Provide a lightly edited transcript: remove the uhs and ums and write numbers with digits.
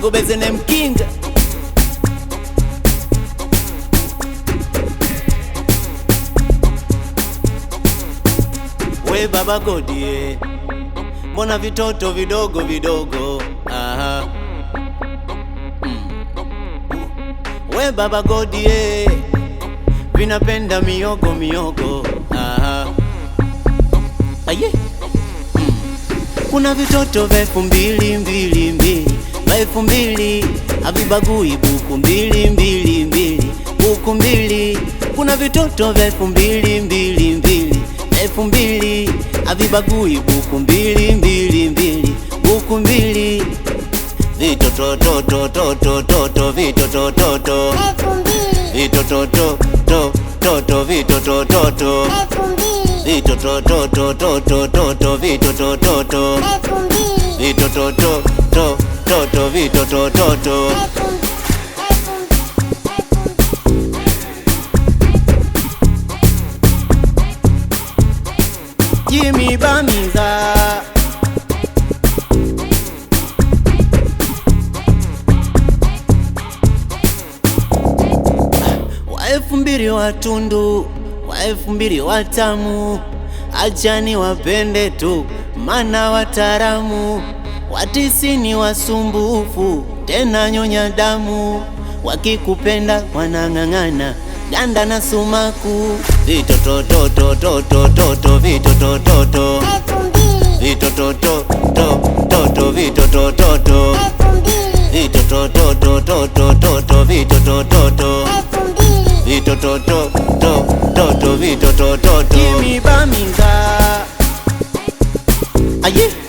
Dogo Bezene Mkinga. We Baba Godi, mbona vitoto vidogo vidogo? Aha. We Baba Godi, vinapenda miogo miogo. Aha. Aye. Kuna vitoto vya 222 vya 2000 havibagui buku 222 buku 2. Kuna vitoto vya 222 2000 havibagui buku 222 buku 2. Vitoto toto toto toto vitoto toto vitoto toto toto vitoto toto vitoto toto toto toto vitoto toto vitoto toto toto vitoto toto. Jimmy Bamiza wa 2000 watundu wa 2000 watamu, achani wapende tu mana wataramu. Wa 90 wasumbufu tena nyonya damu, wakikupenda wanang'ang'ana ganda na sumaku. Vitoto toto toto toto vitoto toto vitoto toto toto vitoto toto vitoto toto toto toto vitoto toto vitoto toto toto vitoto toto. Jimmy Bamiza. Aye.